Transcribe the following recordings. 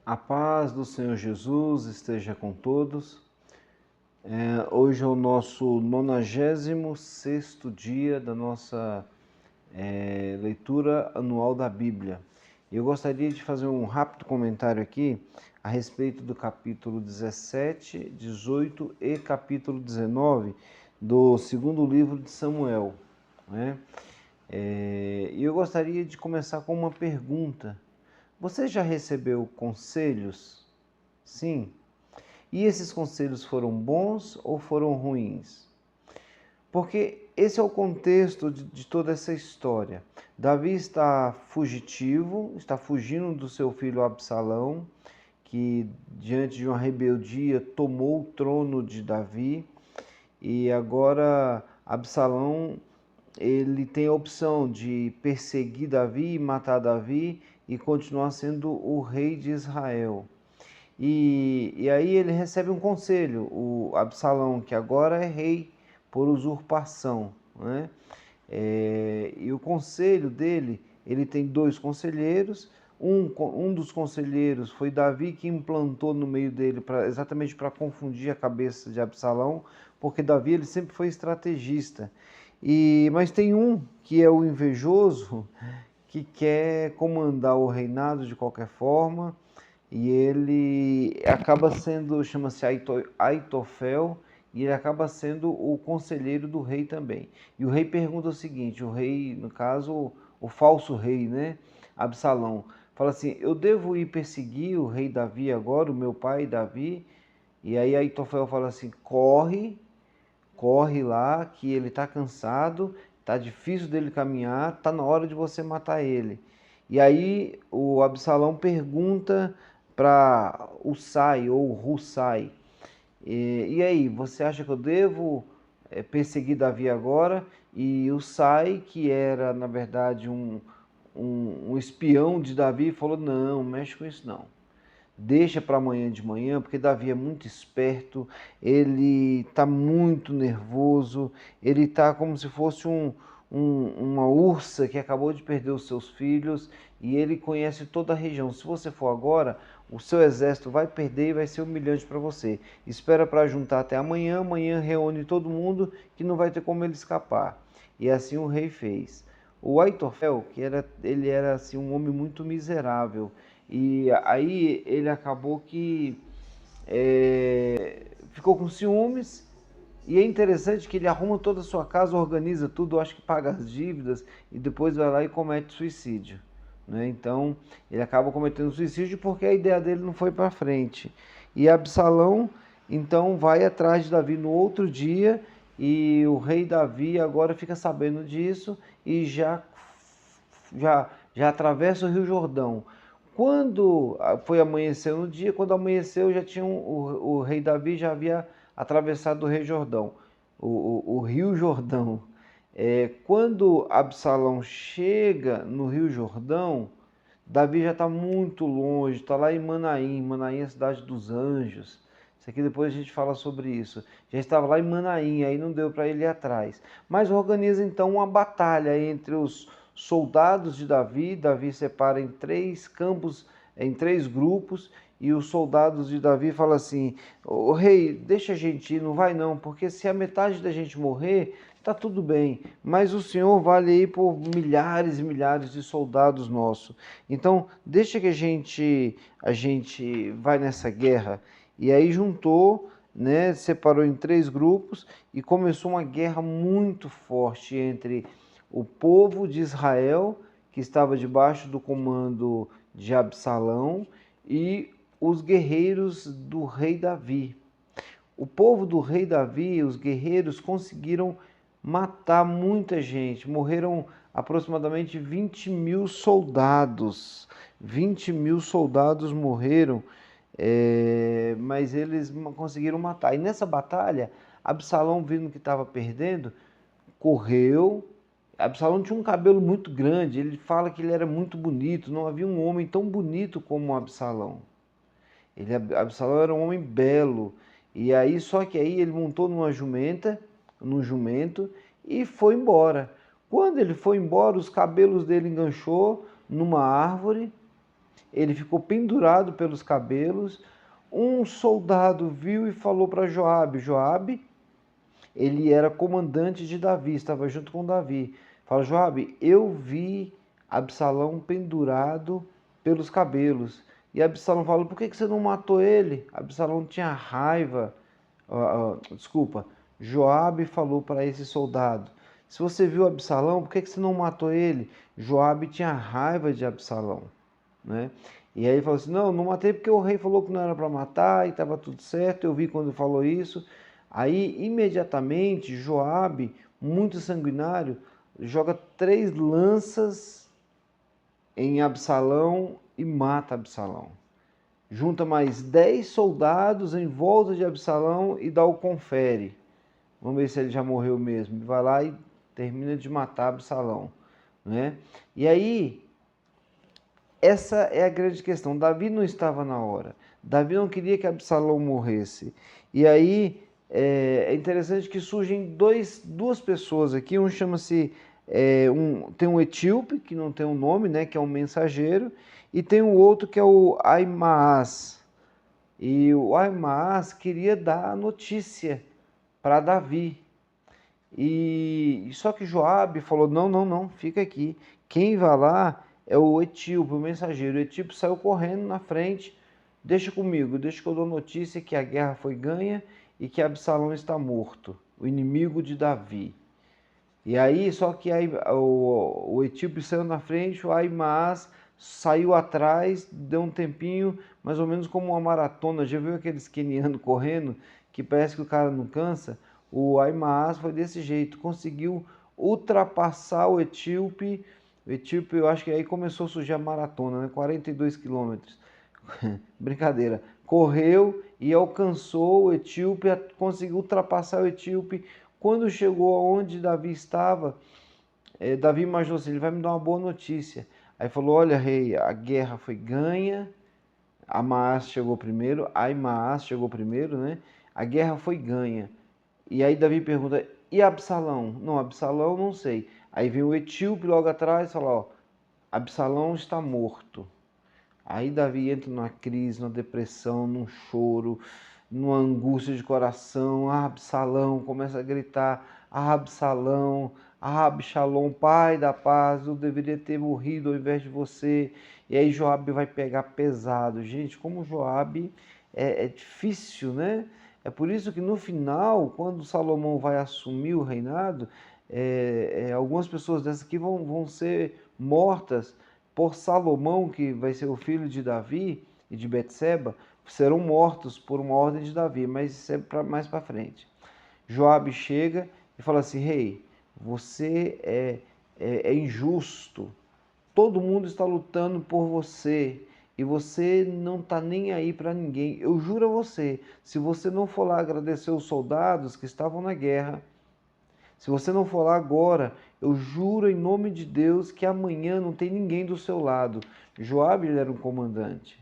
A paz do Senhor Jesus esteja com todos. Hoje é o nosso 96º dia da nossa leitura anual da Bíblia. Eu gostaria de fazer um rápido comentário aqui a respeito do capítulo 17, 18 e capítulo 19 do segundo livro de Samuel, né? E eu gostaria de começar com uma pergunta. Você já recebeu conselhos? Sim. E esses conselhos foram bons ou foram ruins? Porque esse é o contexto de toda essa história. Davi está fugitivo, está fugindo do seu filho Absalão, que diante de uma rebeldia tomou o trono de Davi, e agora Absalão ele tem a opção de perseguir Davi e matar Davi e continuar sendo o rei de Israel. E aí ele recebe um conselho, o Absalão, que agora é rei por usurpação, né? E o conselho dele, ele tem dois conselheiros. Um dos conselheiros foi Davi, que implantou no meio dele exatamente para confundir a cabeça de Absalão, porque Davi ele sempre foi estrategista. Mas tem um que é o invejoso, que quer comandar o reinado de qualquer forma, e ele acaba sendo, chama-se Aitofel, e ele acaba sendo o conselheiro do rei também. E o rei pergunta o seguinte, o rei, no caso, o falso rei, né, Absalão, fala assim: eu devo ir perseguir o rei Davi agora, o meu pai Davi? E aí Aitofel fala assim: corre lá, que ele está cansado, está difícil dele caminhar, está na hora de você matar ele. E aí o Absalão pergunta para Husai ou Husai: e aí, você acha que eu devo perseguir Davi agora? E Husai, que era na verdade um espião de Davi, falou: não, mexe com isso não, deixa para amanhã de manhã, porque Davi é muito esperto, ele está muito nervoso, ele está como se fosse uma ursa que acabou de perder os seus filhos, e ele conhece toda a região. Se você for agora, o seu exército vai perder e vai ser humilhante para você. Espera para juntar até amanhã, amanhã reúne todo mundo, que não vai ter como ele escapar. E assim o rei fez. O Aitofel, ele era assim, um homem muito miserável, e aí ele acabou que ficou com ciúmes. E é interessante que ele arruma toda a sua casa, organiza tudo, acho que paga as dívidas e depois vai lá e comete suicídio, né? Então ele acaba cometendo suicídio porque a ideia dele não foi para frente. E Absalão então vai atrás de Davi no outro dia, e o rei Davi agora fica sabendo disso e já atravessa o Rio Jordão. Quando foi amanhecer no dia, quando amanheceu, já tinha o rei Davi já havia atravessado o Rio Jordão, o Rio Jordão. Quando Absalão chega no Rio Jordão, Davi já está muito longe, está lá em Manaim. Manaim é a cidade dos anjos. Isso aqui depois a gente fala sobre isso. Já estava lá em Manaim, aí não deu para ele ir atrás. Mas organiza então uma batalha entre os soldados de Davi. Davi separa em três campos, em três grupos, e os soldados de Davi falam assim: o rei, deixa a gente ir, não vai não, porque se a metade da gente morrer, tá tudo bem, mas o Senhor vale aí por milhares e milhares de soldados nossos. Então, deixa que a gente vai nessa guerra. E aí juntou, né, separou em três grupos e começou uma guerra muito forte entre o povo de Israel, que estava debaixo do comando de Absalão, e os guerreiros do rei Davi. O povo do rei Davi, os guerreiros, conseguiram matar muita gente. Morreram aproximadamente 20.000 soldados. 20.000 soldados morreram, mas eles conseguiram matar. E nessa batalha, Absalão, vendo que estava perdendo, correu. Absalão tinha um cabelo muito grande. Ele fala que ele era muito bonito. Não havia um homem tão bonito como Absalão. Absalão era um homem belo. E aí, só que aí ele montou num jumento, e foi embora. Quando ele foi embora, os cabelos dele enganchou numa árvore. ele ficou pendurado pelos cabelos. Um soldado viu e falou para Joabe. Joabe, ele era comandante de Davi, estava junto com Davi. Fala, Joabe, eu vi Absalão pendurado pelos cabelos. E Absalão fala, por que você não matou ele? Absalão tinha raiva. Desculpa, Joabe falou para esse soldado, se você viu Absalão, por que você não matou ele? Joabe tinha raiva de Absalão, né? E aí ele falou assim, não matei porque o rei falou que não era para matar e estava tudo certo, eu vi quando falou isso. Aí, imediatamente, Joabe, muito sanguinário, joga 3 lanças em Absalão e mata Absalão. Junta mais 10 soldados em volta de Absalão e dá o confere. Vamos ver se ele já morreu mesmo. Vai lá e termina de matar Absalão, né? E aí, essa é a grande questão. Davi não estava na hora. Davi não queria que Absalão morresse. E aí é interessante que surgem duas pessoas aqui. Um chama-se tem um etíope que não tem um nome, né? Que é um mensageiro, e tem o outro que é o Aimaas. E o Aimaas queria dar a notícia para Davi. E só que Joabe falou: não, fica aqui. Quem vai lá é o etíope, o mensageiro. O etíope saiu correndo na frente. Deixa comigo, deixa que eu dou notícia que a guerra foi ganha e que Absalão está morto, o inimigo de Davi. E aí, só que aí, o etíope saiu na frente, o Aimaas saiu atrás, deu um tempinho, mais ou menos como uma maratona. Já viu aqueles quenianos correndo, que parece que o cara não cansa? O Aimaas foi desse jeito, conseguiu ultrapassar o etíope. O etíope, eu acho que aí começou a surgir a maratona, né? 42 quilômetros. Brincadeira. Correu e alcançou o etíope, conseguiu ultrapassar o etíope. Quando chegou aonde Davi estava, Davi imaginou assim, ele vai me dar uma boa notícia. Aí falou, olha rei, a guerra foi ganha, Amaas chegou primeiro, Aimaas chegou primeiro, né? A guerra foi ganha. E aí Davi pergunta, e Absalão? Não, Absalão não sei. Aí vem o etíope logo atrás e fala, ó, Absalão está morto. Aí Davi entra numa crise, numa depressão, num choro, numa angústia de coração. Ah, Absalão, começa a gritar, ah, Absalão, ah, Absalom, pai da paz, eu deveria ter morrido ao invés de você. E aí Joabe vai pegar pesado. Gente, como Joabe é difícil, né? É por isso que no final, quando Salomão vai assumir o reinado, algumas pessoas dessas aqui vão ser mortas por Salomão, que vai ser o filho de Davi e de Betseba, serão mortos por uma ordem de Davi, mas isso é mais para frente. Joabe chega e fala assim, rei, você é injusto, todo mundo está lutando por você e você não está nem aí para ninguém. Eu juro a você, se você não for lá agradecer os soldados que estavam na guerra, se você não for lá agora, eu juro em nome de Deus que amanhã não tem ninguém do seu lado. Joabe ele era um comandante.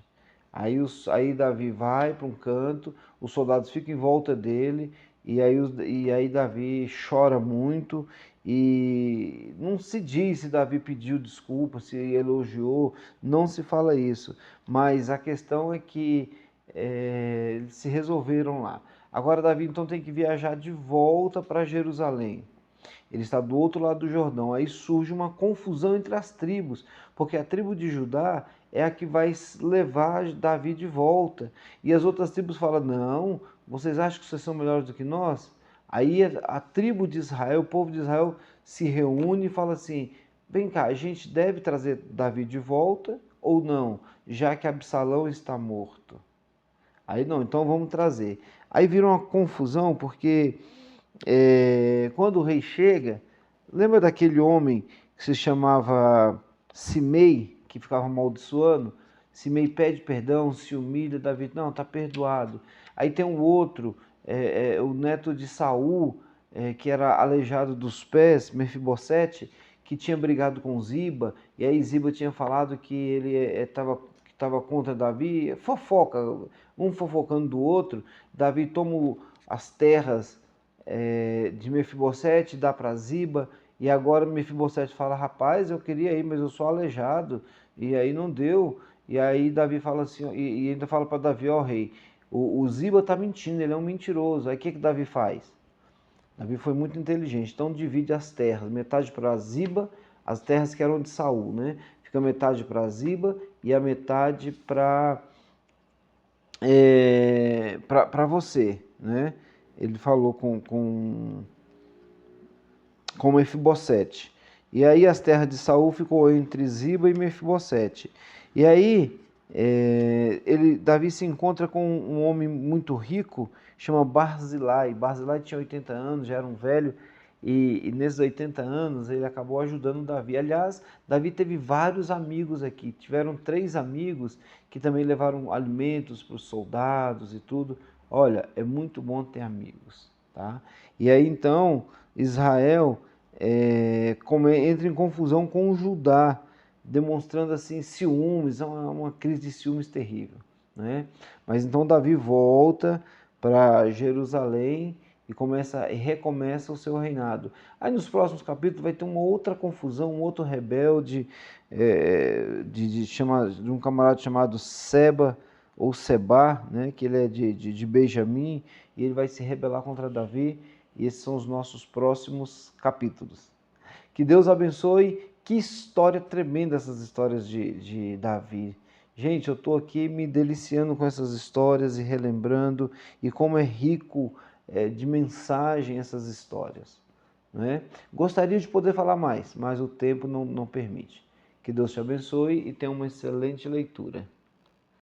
Aí Davi vai para um canto, os soldados ficam em volta dele, e aí Davi chora muito, e não se diz se Davi pediu desculpa, se elogiou, não se fala isso. Mas a questão é que eles se resolveram lá. Agora Davi então tem que viajar de volta para Jerusalém. Ele está do outro lado do Jordão. Aí surge uma confusão entre as tribos, porque a tribo de Judá é a que vai levar Davi de volta. E as outras tribos falam: não, vocês acham que vocês são melhores do que nós? Aí a tribo de Israel, o povo de Israel, se reúne e fala assim: vem cá, a gente deve trazer Davi de volta ou não, já que Absalão está morto? Aí não, então vamos trazer. Aí vira uma confusão, porque quando o rei chega, lembra daquele homem que se chamava Simei, que ficava amaldiçoando? Simei pede perdão, se humilha, Davi, não, está perdoado. Aí tem um outro, o neto de Saul, que era aleijado dos pés, Mefibosete, que tinha brigado com Ziba, e aí Ziba tinha falado que ele estava contra Davi, fofoca, um fofocando do outro. Davi toma as terras de Mefibosete, dá para Ziba, e agora Mefibosete fala, rapaz, eu queria ir, mas eu sou aleijado, e aí não deu. E aí Davi fala assim, e ainda fala para Davi, ó rei, o Ziba está mentindo, ele é um mentiroso. Aí o que Davi faz? Davi foi muito inteligente, então divide as terras, metade para Ziba, as terras que eram de Saul, né? Fica metade para Ziba e a metade para você, né? Ele falou com Mefibosete. E aí as terras de Saul ficou entre Ziba e Mefibosete. E aí Davi se encontra com um homem muito rico, chama Barzilai. Barzilai tinha 80 anos, já era um velho, e nesses 80 anos ele acabou ajudando Davi. Aliás, Davi teve vários amigos aqui. Tiveram 3 amigos que também levaram alimentos para os soldados e tudo. Olha, é muito bom ter amigos, tá? E aí então Israel entra em confusão com Judá, demonstrando assim ciúmes, uma crise de ciúmes terrível, né? Mas então Davi volta para Jerusalém e recomeça o seu reinado. Aí nos próximos capítulos vai ter uma outra confusão, um outro rebelde de um camarada chamado Seba ou Seba, né? Que ele é de Benjamim, e ele vai se rebelar contra Davi. E esses são os nossos próximos capítulos. Que Deus abençoe. Que história tremenda essas histórias de Davi. Gente, eu estou aqui me deliciando com essas histórias e relembrando, e como é rico de mensagem essas histórias, né? Gostaria de poder falar mais, mas o tempo não permite. Que Deus te abençoe e tenha uma excelente leitura.